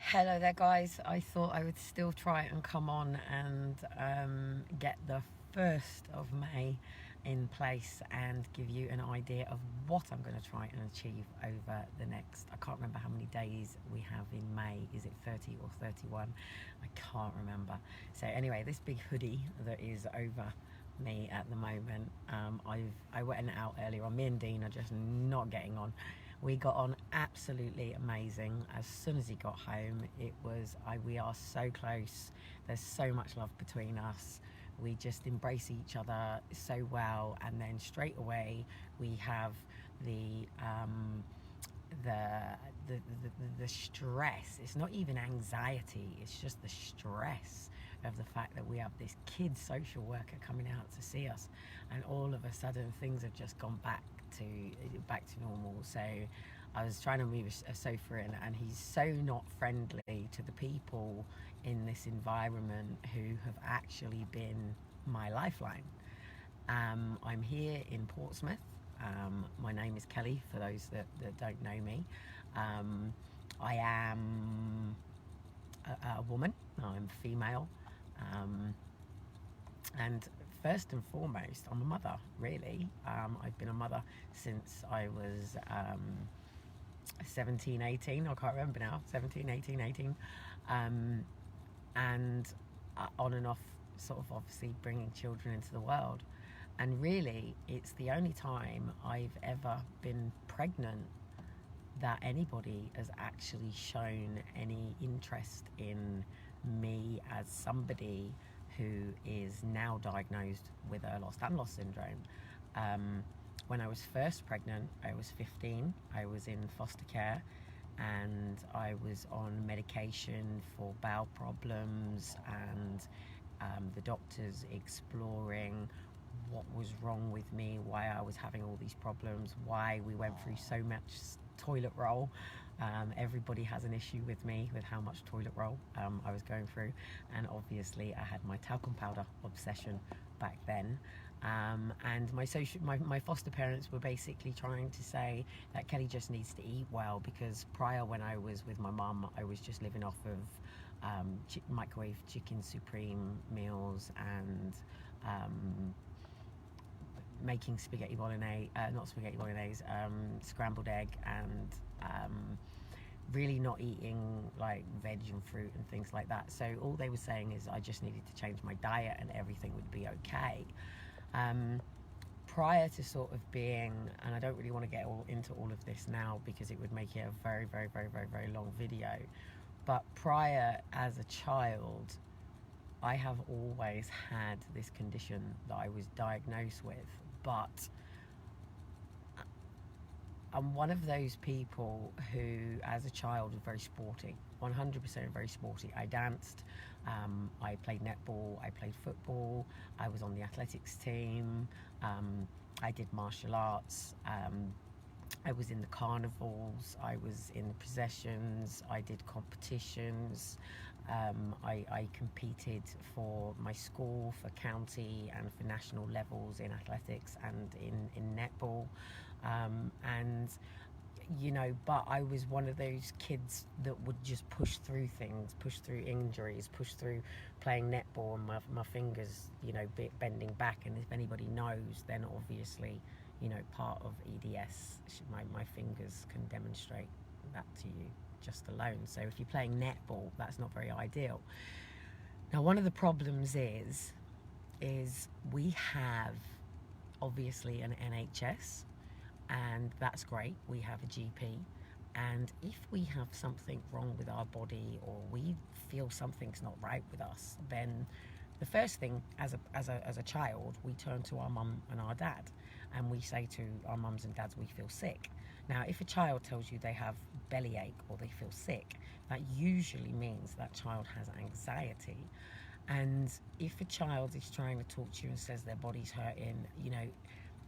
Hello there, guys. I thought I would still try and come on and get the 1st of May in place and give you an idea of what I'm going to try and achieve over the next, I can't remember how many days we have in May. Is it 30 or 31? I can't remember. So anyway, this big hoodie that is over me at the moment, I went out earlier on. Me and Dean are just not getting on. We got on absolutely amazing. As soon as he got home, we are so close. There's so much love between us. We just embrace each other so well, and then straight away we have the stress. It's not even anxiety, it's just the stress of the fact that we have this kid social worker coming out to see us, and all of a sudden things have just gone back to normal. So I was trying to move a sofa in, and he's so not friendly to the people in this environment who have actually been my lifeline. I'm here in Portsmouth. My name is Kelly, for those that don't know me. I am a woman. I'm female. And first and foremost, I'm a mother, really. I've been a mother since I was 17, 18. I can't remember now. 17, 18, 18. And on and off, sort of obviously bringing children into the world. And really, it's the only time I've ever been pregnant that anybody has actually shown any interest in me as somebody who is now diagnosed with Ehlers-Danlos syndrome. When I was first pregnant, I was 15. I was in foster care, and I was on medication for bowel problems, and the doctors exploring what was wrong with me, why I was having all these problems, why we went through so much toilet roll. Everybody has an issue with me, with how much toilet roll I was going through, and obviously I had my talcum powder obsession back then. And my foster parents were basically trying to say that Kelly just needs to eat well, because prior, when I was with my mum, I was just living off of microwave chicken supreme meals and making spaghetti bolognese, scrambled egg, and really not eating like veg and fruit and things like that. So all they were saying is I just needed to change my diet and everything would be okay. Prior to sort of being, and I don't really want to get into all of this now because it would make it a very, very, very, very, very long video, but prior, as a child, I have always had this condition that I was diagnosed with, but I'm one of those people who, as a child, was very sporty, 100% very sporty. I danced, I played netball, I played football, I was on the athletics team, I did martial arts, I was in the carnivals, I was in the processions, I did competitions, I competed for my school, for county and for national levels in athletics and in netball. And you know, but I was one of those kids that would just push through things, push through injuries, push through playing netball, and my fingers, you know, bending back. And if anybody knows, then obviously, you know, part of EDS, my fingers can demonstrate that to you just alone. So if you're playing netball, that's not very ideal. Now, one of the problems is we have obviously an NHS, and that's great. We have a GP, and if we have something wrong with our body, or we feel something's not right with us, then the first thing, as a child, we turn to our mum and our dad, and we say to our mums and dads, we feel sick. Now, if a child tells you they have bellyache or they feel sick, that usually means that child has anxiety. And if a child is trying to talk to you and says their body's hurting, you know,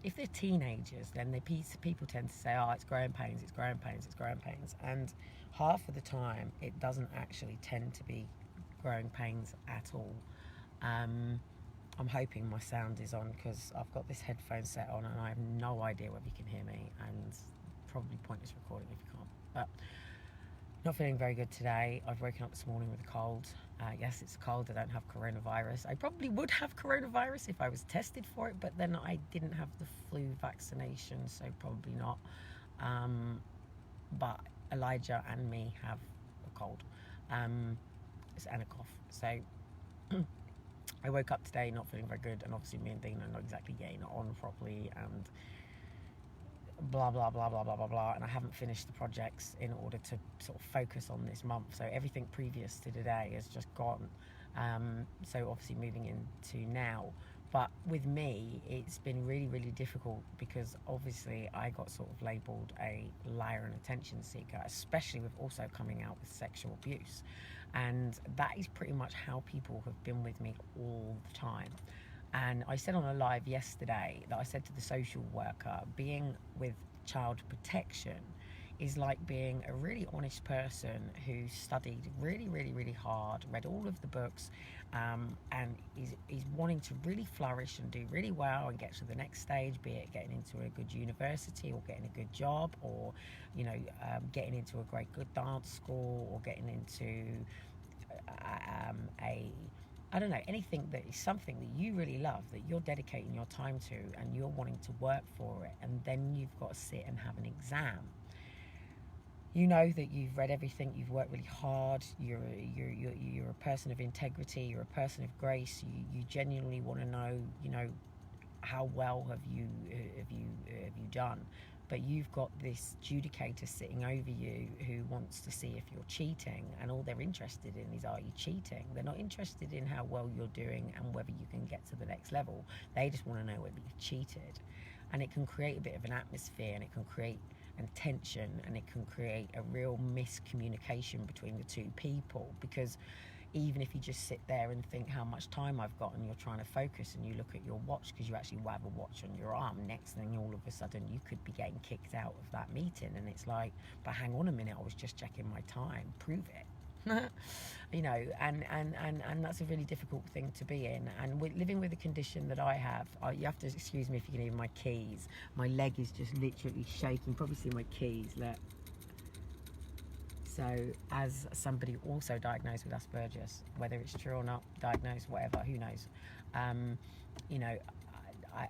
if they're teenagers, then people tend to say, oh, it's growing pains, it's growing pains, it's growing pains. And half of the time, it doesn't actually tend to be growing pains at all. I'm hoping my sound is on, because I've got this headphone set on and I have no idea whether you can hear me, and probably pointless recording if you can't. But Not feeling very good today. I've woken up this morning with a cold. Yes, it's a cold. I don't have coronavirus. I probably would have coronavirus if I was tested for it, but then I didn't have the flu vaccination, so probably not. But Elijah and me have a cold and a cough. So I woke up today not feeling very good, and obviously me and Dean are not exactly getting it on properly, and blah blah blah blah blah blah blah, and I haven't finished the projects in order to sort of focus on this month, so everything previous to today has just gone. So obviously moving into now, but with me it's been really difficult because obviously I got sort of labelled a liar and attention seeker, especially with also coming out with sexual abuse, and that is pretty much how people have been with me all the time. And I said on a live yesterday that I said to the social worker, being with child protection is like being a really honest person who studied really hard, read all of the books, and is wanting to really flourish and do really well and get to the next stage, be it getting into a good university or getting a good job, or getting into a great good dance school, or getting into I don't know, anything that is something that you really love, that you're dedicating your time to and you're wanting to work for it, and then you've got to sit and have an exam. You know that you've read everything, you've worked really hard, you're a person of integrity, you're a person of grace, you genuinely want to know, how well have you done. But you've got this judicator sitting over you who wants to see if you're cheating, and all they're interested in is, are you cheating? They're not interested in how well you're doing and whether you can get to the next level. They just want to know whether you've cheated. And it can create a bit of an atmosphere, and it can create a tension, and it can create a real miscommunication between the two people, because even if you just sit there and think how much time I've got, and you're trying to focus and you look at your watch because you actually have a watch on your arm, next thing all of a sudden you could be getting kicked out of that meeting, and it's like, but hang on a minute, I was just checking my time, prove it. And that's a really difficult thing to be in. And living with the condition that I have, you have to excuse me if you can hear my keys. My leg is just literally shaking. Probably see my keys, look. So as somebody also diagnosed with Asperger's, whether it's true or not, diagnosed, whatever, who knows,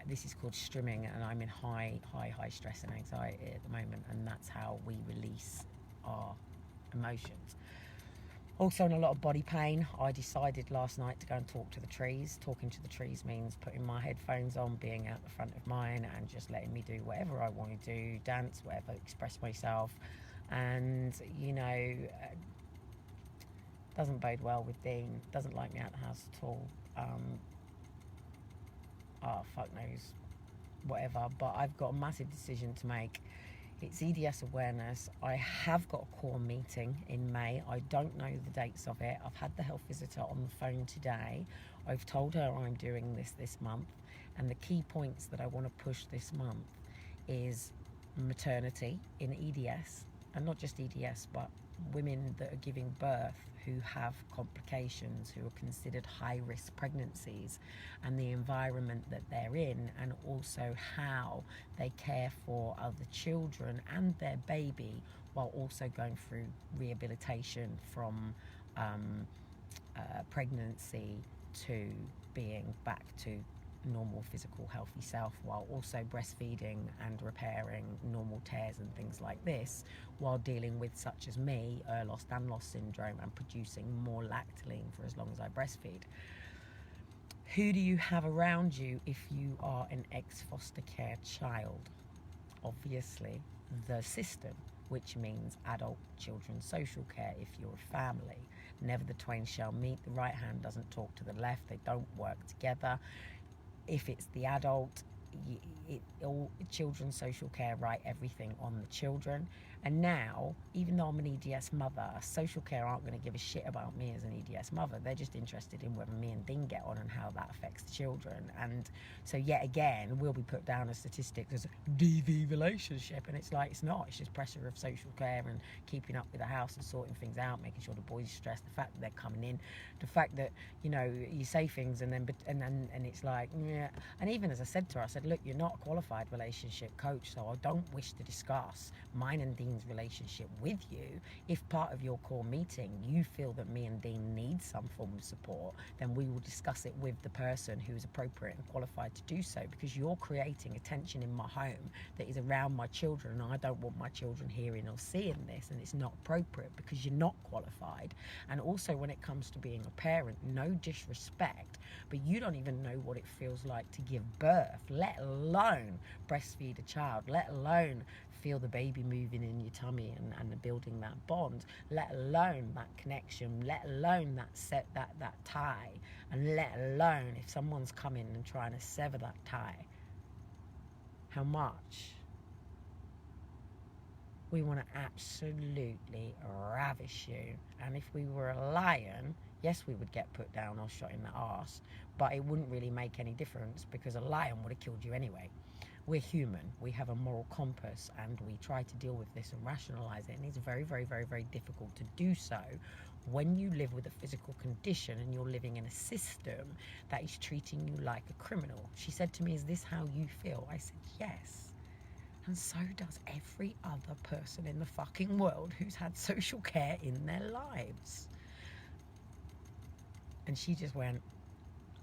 this is called strimming, and I'm in high stress and anxiety at the moment, and that's how we release our emotions. Also in a lot of body pain. I decided last night to go and talk to the trees. Talking to the trees means putting my headphones on, being out the front of mine, and just letting me do whatever I want to do, dance, whatever, express myself. And doesn't bode well with Dean, doesn't like me out the house at all. Fuck knows, whatever. But I've got a massive decision to make. It's EDS awareness. I have got a core meeting in May. I don't know the dates of it. I've had the health visitor on the phone today. I've told her I'm doing this month, and the key points that I want to push this month is maternity in EDS, and not just EDS, but women that are giving birth who have complications, who are considered high-risk pregnancies, and the environment that they're in, and also how they care for other children and their baby while also going through rehabilitation from pregnancy to being back to normal physical healthy self, while also breastfeeding and repairing normal tears and things like this, while dealing with, such as me, Ehlers-Danlos syndrome, and producing more lactaline for as long as I breastfeed. Who do you have around you if you are an ex-foster care child? Obviously the system, which means adult children's social care if you're a family. Never the twain shall meet. The right hand doesn't talk to the left. They don't work together. If it's the adult, all children's social care write everything on the children. And now, even though I'm an EDS mother, social care aren't going to give a shit about me as an EDS mother. They're just interested in whether me and Dean get on and how that affects the children. And so yet again, we'll be put down as statistics as a DV relationship, and it's like, it's not. It's just pressure of social care and keeping up with the house and sorting things out, making sure the boys are stressed, the fact that they're coming in, the fact that you say things and it's like, yeah. And even as I said to her, I said, look, you're not a qualified relationship coach, so I don't wish to discuss mine and Dean's Dean's relationship with you. If part of your core meeting you feel that me and Dean need some form of support, then we will discuss it with the person who is appropriate and qualified to do so, because you're creating a tension in my home that is around my children, and I don't want my children hearing or seeing this, and it's not appropriate because you're not qualified. And also, when it comes to being a parent, no disrespect, but you don't even know what it feels like to give birth, let alone breastfeed a child, let alone feel the baby moving in your tummy and building that bond, let alone that connection, let alone that tie, and let alone if someone's coming and trying to sever that tie, how much we want to absolutely ravish you. And if we were a lion, yes, we would get put down or shot in the arse, but it wouldn't really make any difference because a lion would have killed you anyway. We're human, we have a moral compass, and we try to deal with this and rationalize it, and it's very, very, very, very difficult to do so when you live with a physical condition and you're living in a system that is treating you like a criminal. She said to me, is this how you feel? I said, yes. And so does every other person in the fucking world who's had social care in their lives. And she just went,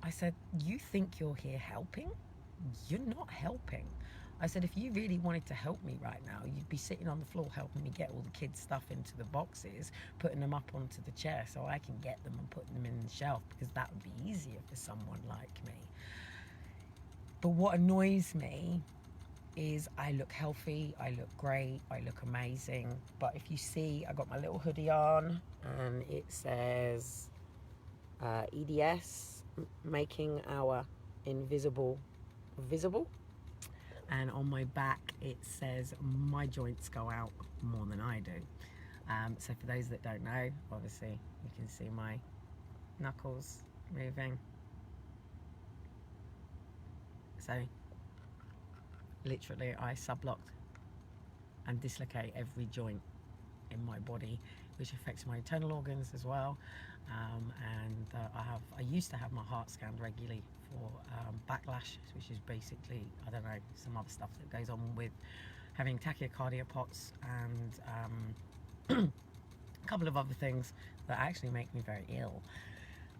I said, you think you're here helping? You're not helping. I said, if you really wanted to help me right now, you'd be sitting on the floor helping me get all the kids' stuff into the boxes, putting them up onto the chair so I can get them and put them in the shelf, because that would be easier for someone like me. But what annoys me is I look healthy, I look great, I look amazing. But if you see, I got my little hoodie on and it says EDS, making our invisible visible. And on my back it says my joints go out more than I do. So for those that don't know, obviously you can see my knuckles moving. So literally I subluxed and dislocate every joint in my body, which affects my internal organs as well. I used to have my heart scanned regularly for backlash, which is basically, I don't know, some other stuff that goes on with having tachycardia POTS and a couple of other things that actually make me very ill.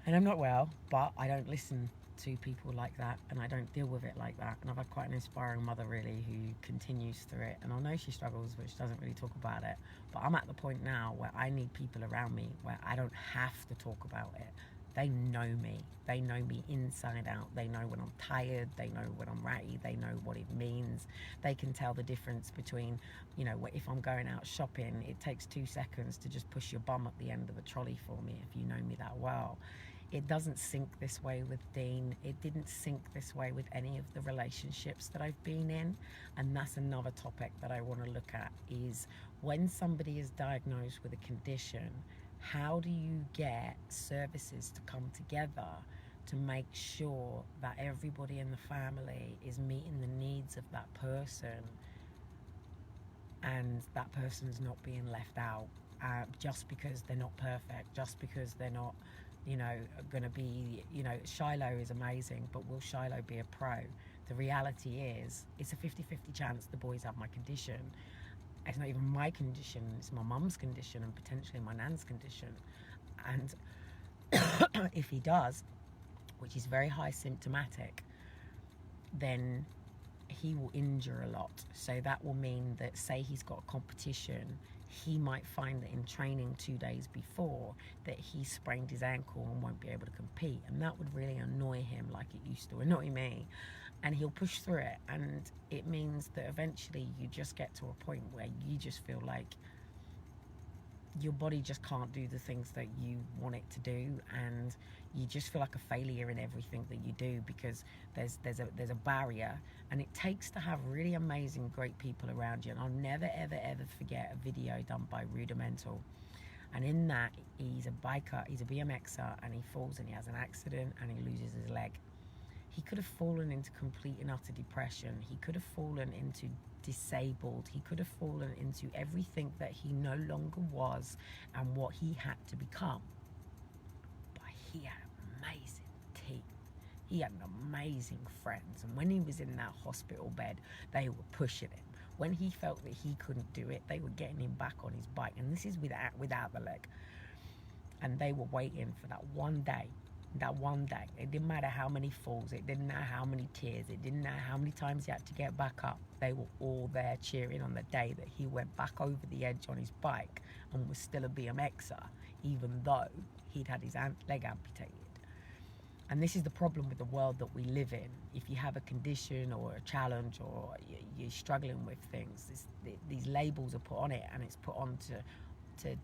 And I'm not well, but I don't listen to people like that, and I don't deal with it like that. And I've had quite an inspiring mother really who continues through it, and I know she struggles but she doesn't really talk about it. But I'm at the point now where I need people around me where I don't have to talk about it. They know me inside out. They know when I'm tired, they know when I'm ratty, they know what it means. They can tell the difference between, you know, if I'm going out shopping, it takes 2 seconds to just push your bum at the end of the trolley for me if you know me that well. It doesn't sync this way with Dean. It didn't sync this way with any of the relationships that I've been in. And that's another topic that I want to look at, is when somebody is diagnosed with a condition, how do you get services to come together to make sure that everybody in the family is meeting the needs of that person and that person's not being left out just because they're not perfect, just because they're not, you know, going to be, you know, Shiloh is amazing, but will Shiloh be a pro? The reality is it's a 50-50 chance the boys have my condition. It's not even my condition, it's my mum's condition and potentially my nan's condition. And if he does, which is very high symptomatic, then he will injure a lot. So that will mean that, say he's got a competition, he might find that in training 2 days before that he sprained his ankle and won't be able to compete, and that would really annoy him like it used to annoy me. And he'll push through it, and it means that eventually you just get to a point where you just feel like your body just can't do the things that you want it to do, and you just feel like a failure in everything that you do because there's a barrier. And it takes to have really amazing, great people around you. And I'll never ever forget a video done by Rudimental, and in that he's a biker, he's a BMXer, and he falls and he has an accident and he loses his leg. He could have fallen into complete and utter depression. He could have fallen into disabled. He could have fallen into everything that he no longer was and what he had to become. But he had an amazing team. He had amazing friends. And when he was in that hospital bed, they were pushing him. When he felt that he couldn't do it, they were getting him back on his bike, and this is without the leg. And they were waiting for that one day. That one day. It didn't matter how many falls, it didn't matter how many tears, it didn't matter how many times he had to get back up. They were all there cheering on the day that he went back over the edge on his bike and was still a BMXer, even though he'd had his leg amputated. And this is the problem with the world that we live in. If you have a condition or a challenge, or you're struggling with things, these labels are put on it, and it's put on to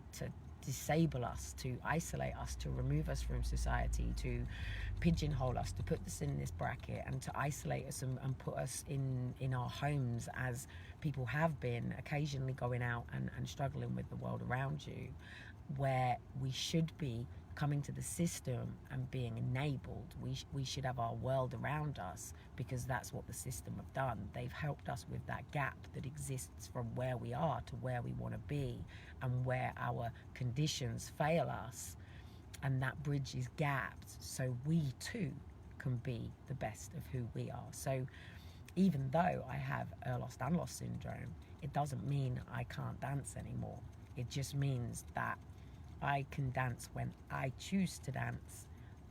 disable us, to isolate us, to remove us from society, to pigeonhole us, to put us in this bracket, and to isolate us and put us in our homes, as people have been occasionally going out and struggling with the world around you, where we should be coming to the system and being enabled. We should have our world around us, because that's what the system have done. They've helped us with that gap that exists from where we are to where we want to be, and where our conditions fail us, and that bridge is gapped so we too can be the best of who we are. So even though I have Ehlers-Danlos syndrome, it doesn't mean I can't dance anymore. It just means that I can dance when I choose to dance,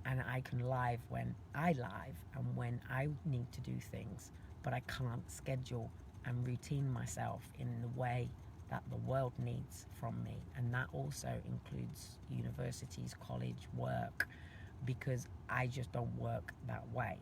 and I can live when I live and when I need to do things, but I can't schedule and routine myself in the way that the world needs from me. And that also includes universities, college, work, because I just don't work that way.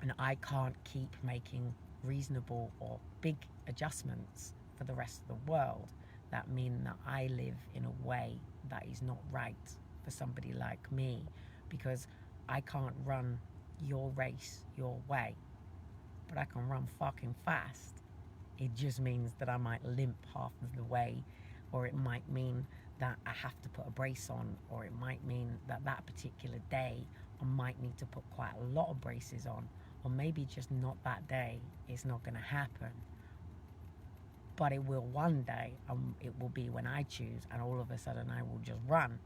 And I can't keep making reasonable or big adjustments for the rest of the world that mean that I live in a way that is not right for somebody like me, because I can't run your race your way, but I can run fucking fast. It just means that I might limp half of the way, or it might mean that I have to put a brace on, or it might mean that that particular day I might need to put quite a lot of braces on, or maybe just not that day. It's not going to happen. But it will one day, and it will be when I choose, and all of a sudden I will just run.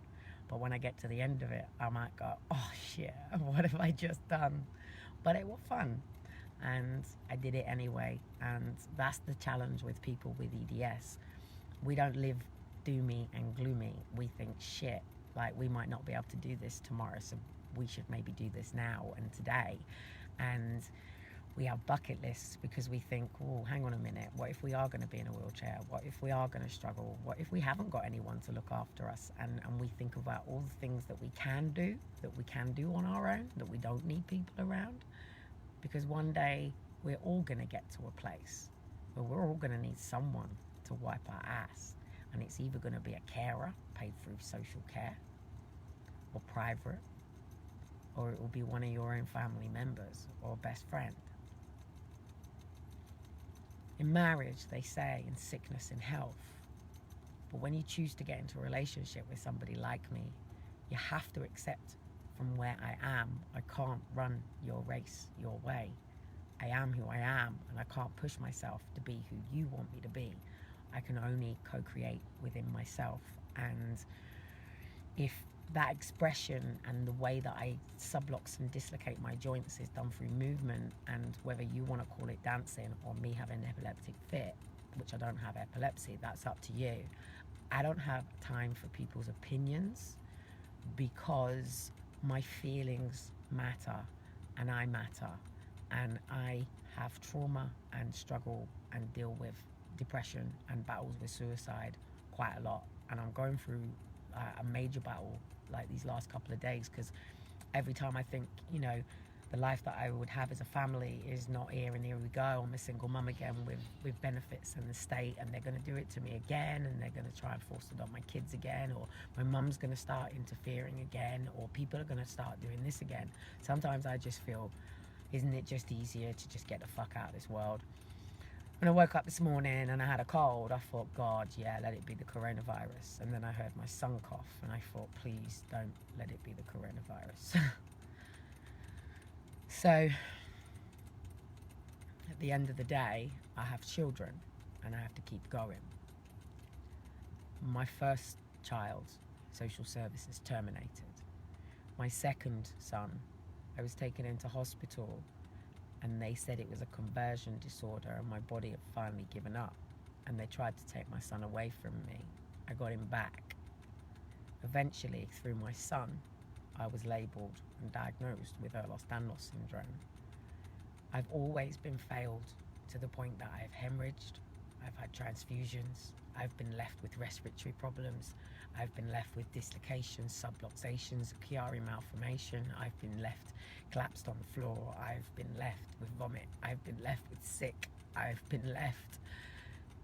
But when I get to the end of it, I might go, oh shit, what have I just done? But it was fun, and I did it anyway. And that's the challenge with people with EDS. We don't live doomy and gloomy. We think, shit, like we might not be able to do this tomorrow, so we should maybe do this now and today. And we have bucket lists because we think, oh, hang on a minute, what if we are going to be in a wheelchair? What if we are going to struggle? What if we haven't got anyone to look after us? And we think about all the things that we can do on our own, that we don't need people around. Because one day we're all going to get to a place where we're all going to need someone to wipe our ass. And it's either going to be a carer paid through social care or private, or it will be one of your own family members or best friend. In marriage, they say, in sickness and health. But when you choose to get into a relationship with somebody like me, you have to accept from where I am. I can't run your race your way. I am who I am, and I can't push myself to be who you want me to be. I can only co-create within myself. And if that expression and the way that I sublocks and dislocate my joints is done through movement, and whether you want to call it dancing or me having an epileptic fit, which I don't have epilepsy, that's up to you. I don't have time for people's opinions, because my feelings matter and I matter, and I have trauma and struggle and deal with depression and battles with suicide quite a lot. And I'm going through a major battle like these last couple of days, because every time I think, you know, the life that I would have as a family is not here, and here we go, I'm a single mum again with benefits and the state, and they're going to do it to me again, and they're going to try and force it on my kids again, or my mum's going to start interfering again, or people are going to start doing this again. Sometimes I just feel, isn't it just easier to just get the fuck out of this world? When I woke up this morning and I had a cold, I thought, God, yeah, let it be the coronavirus. And then I heard my son cough, and I thought, please don't let it be the coronavirus. So, at the end of the day, I have children, and I have to keep going. My first child, social services terminated. My second son, I was taken into hospital, and they said it was a conversion disorder and my body had finally given up, and they tried to take my son away from me. I got him back. Eventually, through my son, I was labelled and diagnosed with Ehlers-Danlos syndrome. I've always been failed to the point that I've hemorrhaged, I've had transfusions, I've been left with respiratory problems, I've been left with dislocations, subluxations, Chiari malformation, I've been left collapsed on the floor, I've been left with vomit, I've been left with sick, I've been left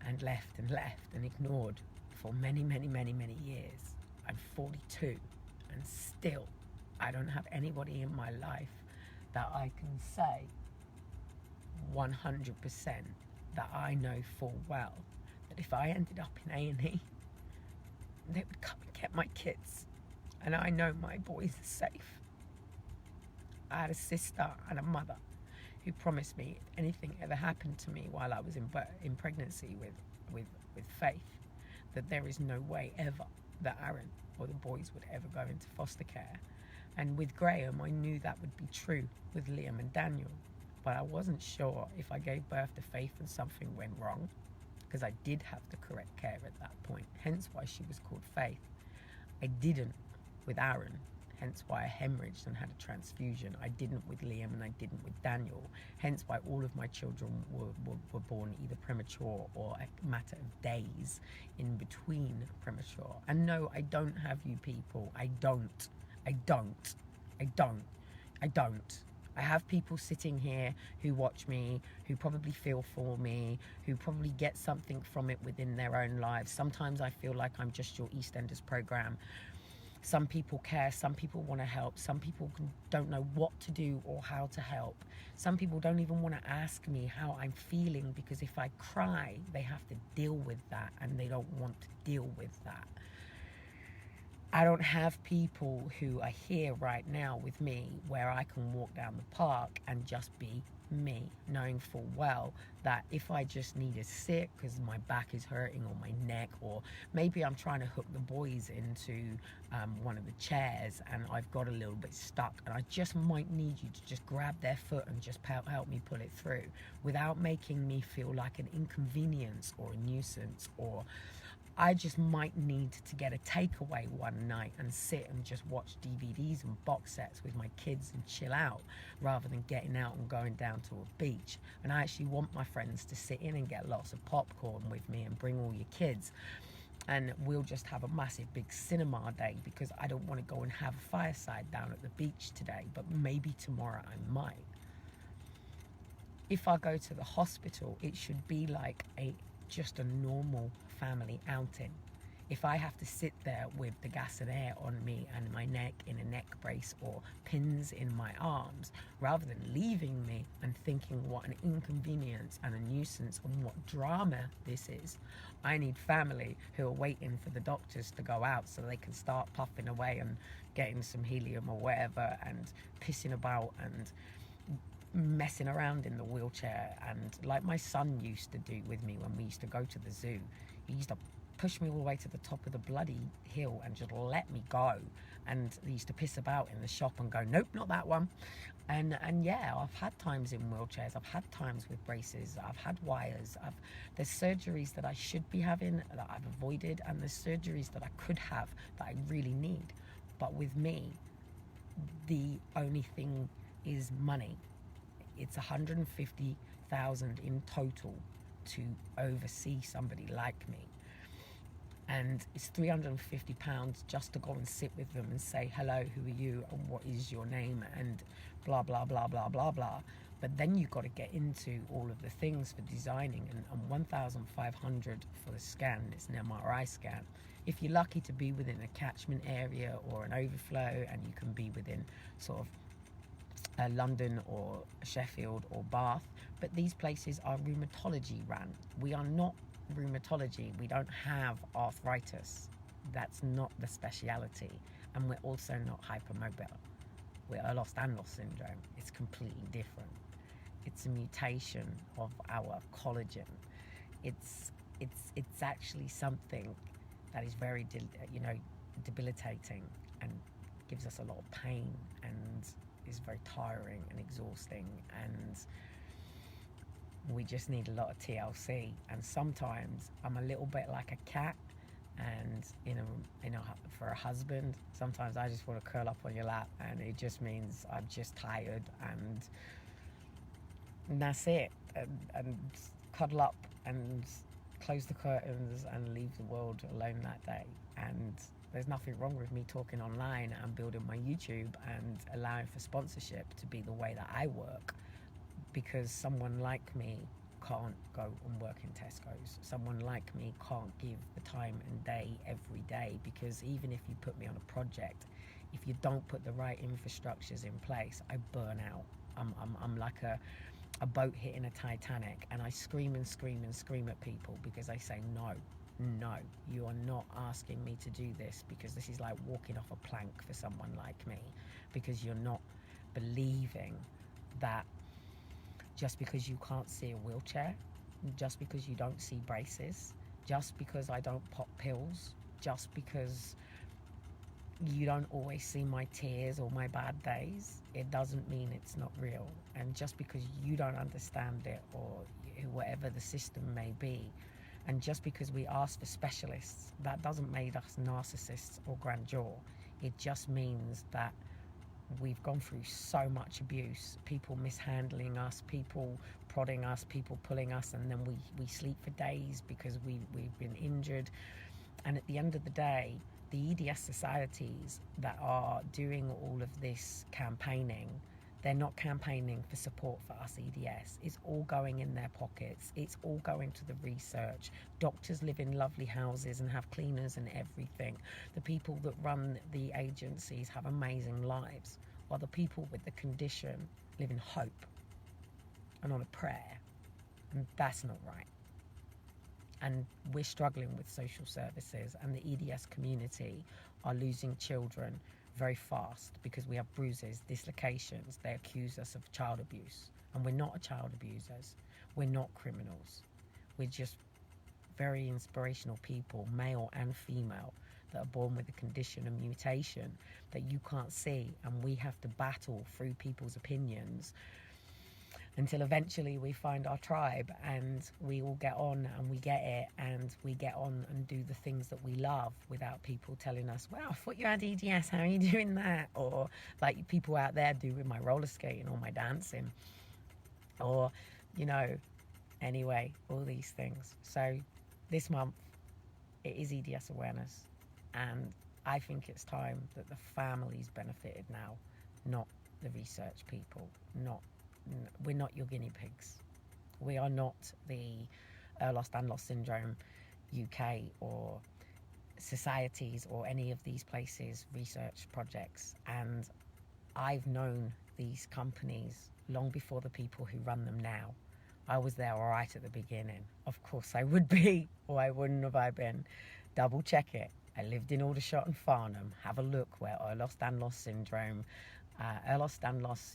and left and left and ignored for many, many, many, many years. I'm 42 and still I don't have anybody in my life that I can say 100% that I know full well that if I ended up in A&E, they would come and get my kids, and I know my boys are safe. I had a sister and a mother who promised me if anything ever happened to me while I was in pregnancy with Faith, that there is no way ever that Aaron or the boys would ever go into foster care. And with Graham, I knew that would be true with Liam and Daniel, but I wasn't sure if I gave birth to Faith and something went wrong, because I did have the correct care at that point, hence why she was called Faith. I didn't with Aaron, hence why I hemorrhaged and had a transfusion. I didn't with Liam and I didn't with Daniel, hence why all of my children were born either premature or a matter of days in between premature. And no, I don't have you people. I don't. I have people sitting here who watch me, who probably feel for me, who probably get something from it within their own lives. Sometimes I feel like I'm just your EastEnders program. Some people care, some people want to help, some people don't know what to do or how to help. Some people don't even want to ask me how I'm feeling, because if I cry, they have to deal with that, and they don't want to deal with that. I don't have people who are here right now with me where I can walk down the park and just be me, knowing full well that if I just need to sit because my back is hurting or my neck, or maybe I'm trying to hook the boys into one of the chairs and I've got a little bit stuck, and I just might need you to just grab their foot and just help me pull it through without making me feel like an inconvenience or a nuisance, or I just might need to get a takeaway one night and sit and just watch DVDs and box sets with my kids and chill out, rather than getting out and going down to a beach. And I actually want my friends to sit in and get lots of popcorn with me and bring all your kids. And we'll just have a massive big cinema day, because I don't want to go and have a fireside down at the beach today, but maybe tomorrow I might. If I go to the hospital, it should be like just a normal family outing. If I have to sit there with the gas and air on me and my neck in a neck brace or pins in my arms, rather than leaving me and thinking what an inconvenience and a nuisance and what drama this is, I need family who are waiting for the doctors to go out so they can start puffing away and getting some helium or whatever and pissing about and messing around in the wheelchair. And like my son used to do with me when we used to go to the zoo, he used to push me all the way to the top of the bloody hill and just let me go, and he used to piss about in the shop and go, nope, not that one. And yeah, I've had times in wheelchairs, I've had times with braces, I've had wires, there's surgeries that I should be having that I've avoided, and there's surgeries that I could have that I really need. But with me, the only thing is money. It's 150,000 in total to oversee somebody like me, and it's £350 just to go and sit with them and say hello, who are you and what is your name and blah blah blah blah blah blah. But then you've got to get into all of the things for designing, and 1,500 for the scan. It's an MRI scan. If you're lucky to be within a catchment area or an overflow, and you can be within sort of London or Sheffield or Bath, but these places are rheumatology run. We are not rheumatology. We don't have arthritis. That's not the speciality, and we're also not hypermobile. We're Ehlers-Danlos syndrome. It's completely different. It's a mutation of our collagen. It's actually something that is very debilitating and gives us a lot of pain, and is very tiring and exhausting, and we just need a lot of TLC. And sometimes I'm a little bit like a cat, and for a husband, sometimes I just want to curl up on your lap, and it just means I'm just tired, and that's it, and cuddle up and close the curtains and leave the world alone that day. And there's nothing wrong with me talking online and building my YouTube and allowing for sponsorship to be the way that I work, because someone like me can't go and work in Tesco's. Someone like me can't give the time and day every day, because even if you put me on a project, if you don't put the right infrastructures in place, I burn out. I'm like a boat hitting a Titanic, and I scream and scream and scream at people because I say, no, you are not asking me to do this, because this is like walking off a plank for someone like me, because you're not believing that just because you can't see a wheelchair, just because you don't see braces, just because I don't pop pills, just because you don't always see my tears or my bad days, it doesn't mean it's not real. And just because you don't understand it, or whatever the system may be, and just because we ask for specialists, that doesn't make us narcissists or grandeur. It just means that we've gone through so much abuse, people mishandling us, people prodding us, people pulling us, and then we sleep for days because we've been injured. And at the end of the day, the EDS societies that are doing all of this campaigning, they're not campaigning for support for us EDS. It's all going in their pockets. It's all going to the research. Doctors live in lovely houses and have cleaners and everything. The people that run the agencies have amazing lives, while the people with the condition live in hope and on a prayer. And that's not right. And we're struggling with social services, and the EDS community are losing children very fast because we have bruises, dislocations. They accuse us of child abuse, and we're not child abusers. We're not criminals. We're just very inspirational people, male and female, that are born with a condition, a mutation that you can't see, and we have to battle through people's opinions until eventually we find our tribe, and we all get on and we get it, and we get on and do the things that we love without people telling us, well, I thought you had EDS, how are you doing that? Or like people out there do with my roller skating or my dancing, or, anyway, all these things. So this month it is EDS awareness, and I think it's time that the families benefited now, not the research people. We're not your guinea pigs. We are not the Ehlers-Danlos syndrome UK or societies or any of these places research projects. And I've known these companies long before the people who run them now. I was there right at the beginning. Of course I would be, or I wouldn't have I been. Double check it. I lived in Aldershot and Farnham. Have a look where Ehlers-Danlos syndrome, Ehlers-Danlos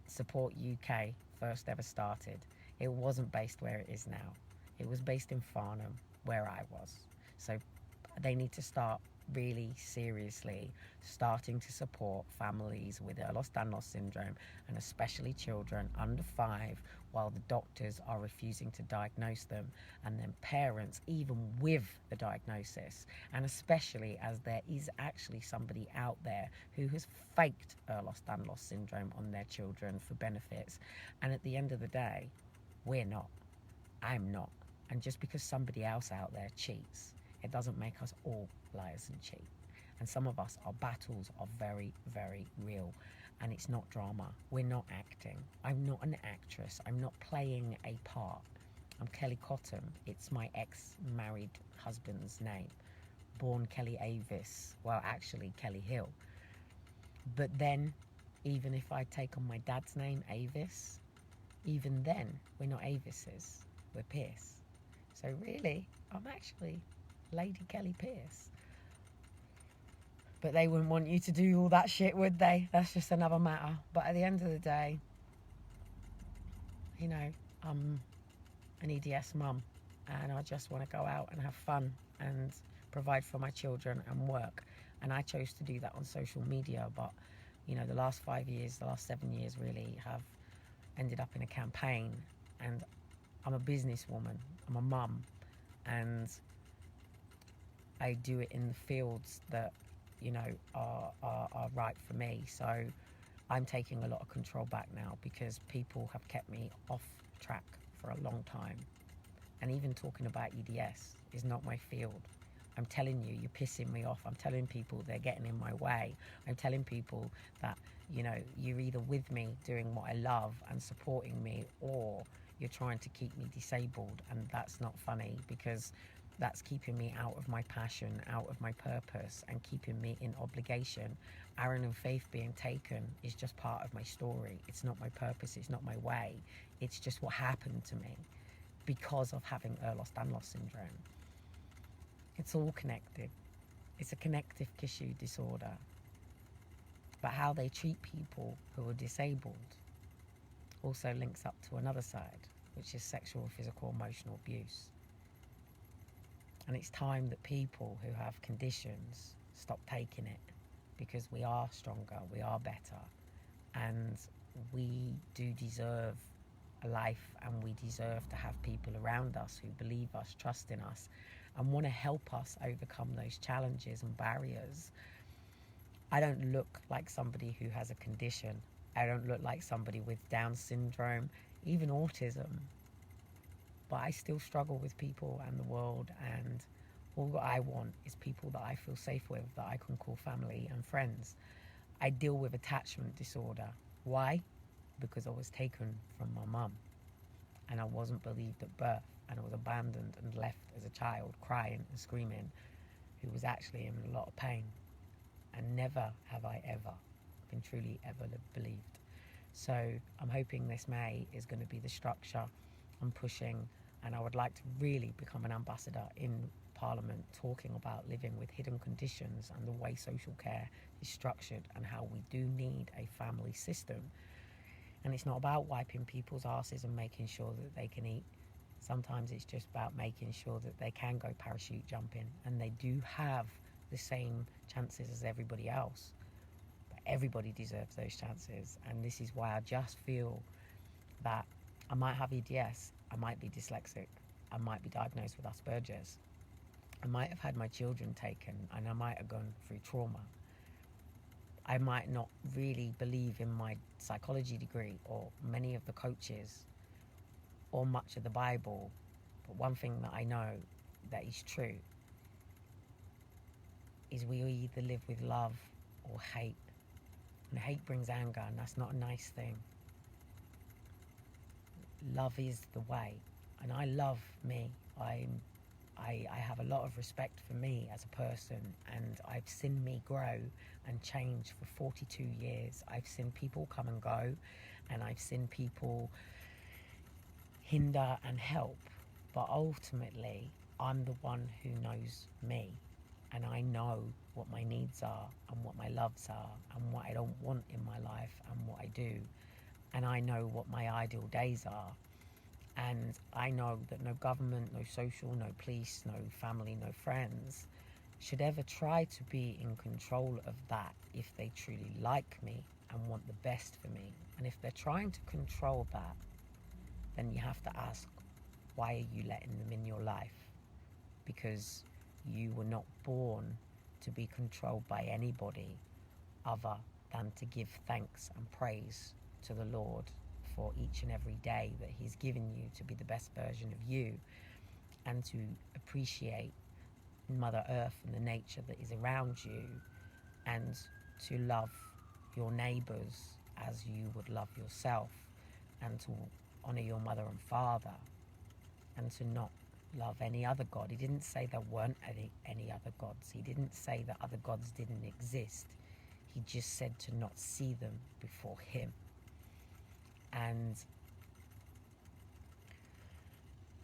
Support UK first ever started. It wasn't based where it is now. It was based in Farnham, where I was. So they need to start really seriously starting to support families with Ehlers-Danlos syndrome, and especially children under 5, while the doctors are refusing to diagnose them, and then parents even with the diagnosis, and especially as there is actually somebody out there who has faked Ehlers-Danlos syndrome on their children for benefits. And at the end of the day, we're not. I'm not. And just because somebody else out there cheats, it doesn't make us all liars and cheat. And some of us, our battles are very, very real. And it's not drama. We're not acting. I'm not an actress. I'm not playing a part. I'm Kelly Cotton. It's my ex-married husband's name. Born Kelly Avis. Well, actually, Kelly Hill. But then, even if I take on my dad's name, Avis, even then, we're not Avises. We're Pierce. So really, I'm actually Lady Kelly Pierce. But they wouldn't want you to do all that shit, would they? That's just another matter. But at the end of the day, I'm an EDS mum, and I just want to go out and have fun and provide for my children and work. And I chose to do that on social media, but You know, the last 5 years, the last 7 years really have ended up in a campaign. And I'm a businesswoman, I'm a mum, and I do it in the fields that, you know, are right for me. So I'm taking a lot of control back now, because people have kept me off track for a long time. And even talking about EDS is not my field. I'm telling you, you're pissing me off. I'm telling people they're getting in my way. I'm telling people that, you know, you're either with me doing what I love and supporting me, or you're trying to keep me disabled. And that's not funny, because that's keeping me out of my passion, out of my purpose, and keeping me in obligation. Aaron and Faith being taken is just part of my story. It's not my purpose, it's not my way. It's just what happened to me because of having Ehlers-Danlos syndrome. It's all connected. It's a connective tissue disorder. But how they treat people who are disabled also links up to another side, which is sexual, physical, emotional abuse. And it's time that people who have conditions stop taking it, because we are stronger, we are better, and we do deserve a life, and we deserve to have people around us who believe us, trust in us, and want to help us overcome those challenges and barriers. I don't look like somebody who has a condition. I don't look like somebody with Down syndrome, even autism. But I still struggle with people and the world, and all that I want is people that I feel safe with, that I can call family and friends. I deal with attachment disorder. Why? Because I was taken from my mum, and I wasn't believed at birth, and I was abandoned and left as a child, crying and screaming, who was actually in a lot of pain. And never have I ever been truly ever believed. So I'm hoping this May is going to be the structure I'm pushing, and I would like to really become an ambassador in Parliament, talking about living with hidden conditions and the way social care is structured, and how we do need a family system. And it's not about wiping people's asses and making sure that they can eat. Sometimes it's just about making sure that they can go parachute jumping, and they do have the same chances as everybody else. But everybody deserves those chances, and this is why I just feel that I might have EDS, I might be dyslexic, I might be diagnosed with Asperger's, I might have had my children taken, and I might have gone through trauma. I might not really believe in my psychology degree or many of the coaches or much of the Bible, but one thing that I know that is true is we either live with love or hate. And hate brings anger, and that's not a nice thing. Love is the way, and I love me. I have a lot of respect for me as a person, and I've seen me grow and change for 42 years. I've seen people come and go, and I've seen people hinder and help, but ultimately I'm the one who knows me, and I know what my needs are and what my loves are and what I don't want in my life and what I do, and I know what my ideal days are. And I know that no government, no social, no police, no family, no friends should ever try to be in control of that if they truly like me and want the best for me. And if they're trying to control that, then you have to ask, why are you letting them in your life? Because you were not born to be controlled by anybody other than to give thanks and praise to the Lord for each and every day that He's given you to be the best version of you, and to appreciate Mother Earth and the nature that is around you, and to love your neighbours as you would love yourself, and to honour your mother and father, and to not love any other god. He didn't say there weren't any other gods. He didn't say that other gods didn't exist. He just said to not see them before Him. And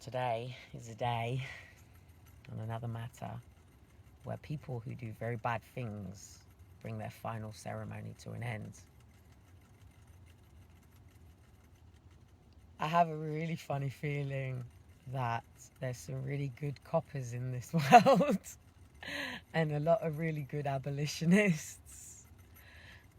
today is a day, on another matter, where people who do very bad things bring their final ceremony to an end. I have a really funny feeling that there's some really good coppers in this world and a lot of really good abolitionists.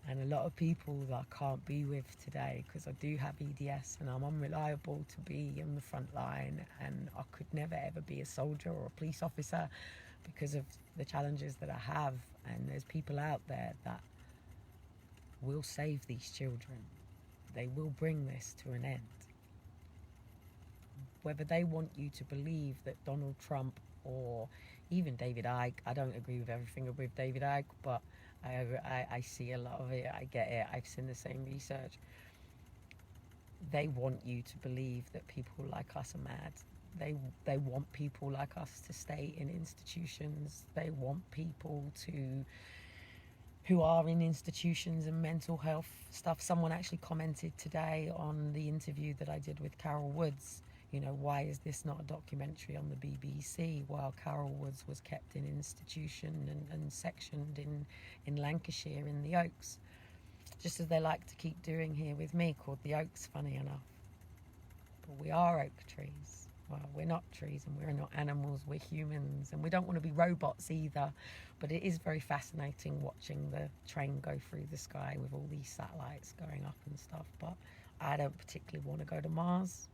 And a lot of people that I can't be with today because I do have EDS and I'm unreliable to be on the front line, and I could never ever be a soldier or a police officer because of the challenges that I have. And there's people out there that will save these children. They will bring this to an end. Whether they want you to believe that Donald Trump or even David Icke, I don't agree with everything with David Icke, but I see a lot of it, I get it, I've seen the same research. They want you to believe that people like us are mad. They want people like us to stay in institutions. They want people who are in institutions and mental health stuff. Someone actually commented today on the interview that I did with Carol Woods. You know, why is this not a documentary on the BBC while Carol Woods was kept in institution and sectioned in Lancashire in the Oaks? Just as they like to keep doing here with me, called the Oaks, funny enough. But we are oak trees. Well, we're not trees and we're not animals, we're humans, and we don't want to be robots either. But it is very fascinating watching the train go through the sky with all these satellites going up and stuff. But I don't particularly want to go to Mars.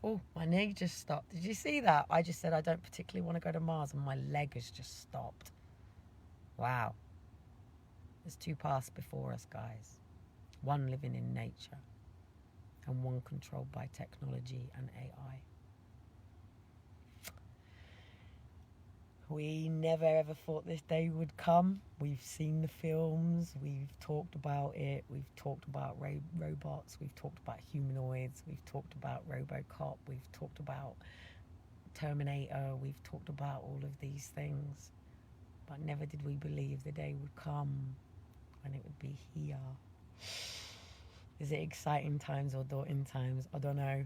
Oh, my knee just stopped. Did you see that? I just said I don't particularly want to go to Mars and my leg has just stopped. Wow. There's two paths before us, guys. One living in nature and one controlled by technology and AI. We never ever thought this day would come. We've seen the films, we've talked about it, we've talked about robots, we've talked about humanoids, we've talked about RoboCop, we've talked about Terminator, we've talked about all of these things. But never did we believe the day would come when it would be here. Is it exciting times or daunting times? I don't know.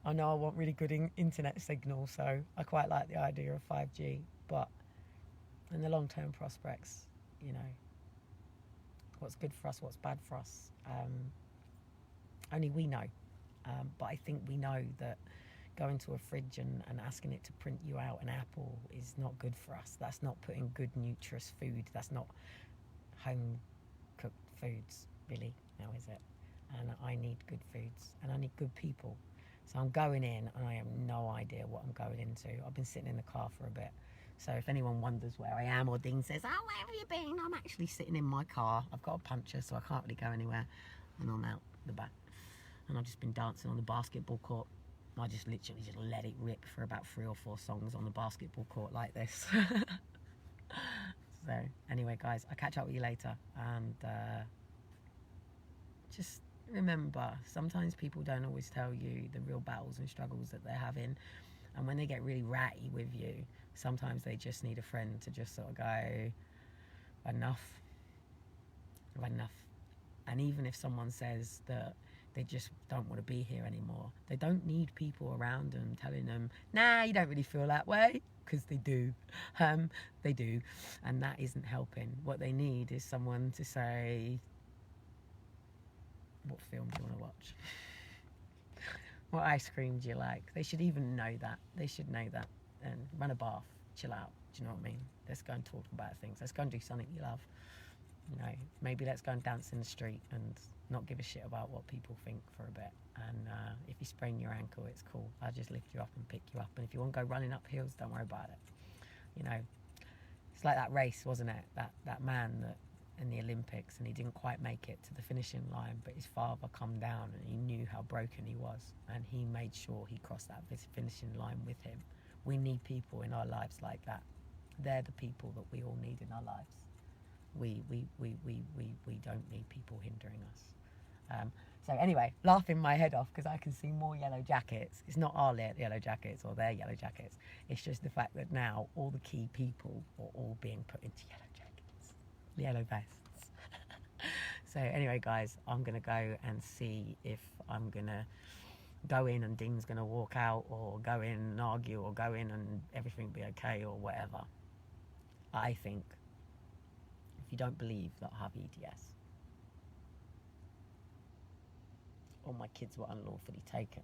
I know I want really good internet signal, so I quite like the idea of 5G. But in the long-term prospects, you know, what's good for us, what's bad for us, only we know. But I think we know that going to a fridge and asking it to print you out an apple is not good for us. That's not putting good, nutritious food. That's not home-cooked foods, really, now is it? And I need good foods, and I need good people. So I'm going in, and I have no idea what I'm going into. I've been sitting in the car for a bit. So if anyone wonders where I am, or Dean says, oh, where have you been? I'm actually sitting in my car. I've got a puncture, so I can't really go anywhere. And I'm out the back. And I've just been dancing on the basketball court. I just literally just let it rip for about 3 or 4 songs on the basketball court like this. So anyway, guys, I'll catch up with you later. And just remember, sometimes people don't always tell you the real battles and struggles that they're having. And when they get really ratty with you, sometimes they just need a friend to just sort of go, enough. And even if someone says that they just don't want to be here anymore, they don't need people around them telling them, nah, you don't really feel that way, because they do. They do. And that isn't helping. What they need is someone to say, what film do you want to watch? What ice cream do you like? They should even know that. They should know that. And run a bath, chill out. Do you know what I mean? Let's go and talk about things. Let's go and do something you love. You know, maybe let's go and dance in the street and not give a shit about what people think for a bit. And if you sprain your ankle, it's cool. I'll just lift you up and pick you up. And if you want to go running up hills, don't worry about it. You know, it's like that race, wasn't it? That man that in the Olympics, and he didn't quite make it to the finishing line, but his father come down and he knew how broken he was, and he made sure he crossed that finishing line with him. We need people in our lives like that. They're the people that we all need in our lives. We don't need people hindering us. So anyway, laughing my head off because I can see more yellow jackets. It's not our yellow jackets or their yellow jackets. It's just the fact that now all the key people are all being put into yellow jackets, yellow vests. So anyway, guys, I'm going to go and see if I'm going to go in and Dean's going to walk out, or go in and argue, or go in and everything be okay, or whatever. I think if you don't believe that I have EDS, or my kids were unlawfully taken,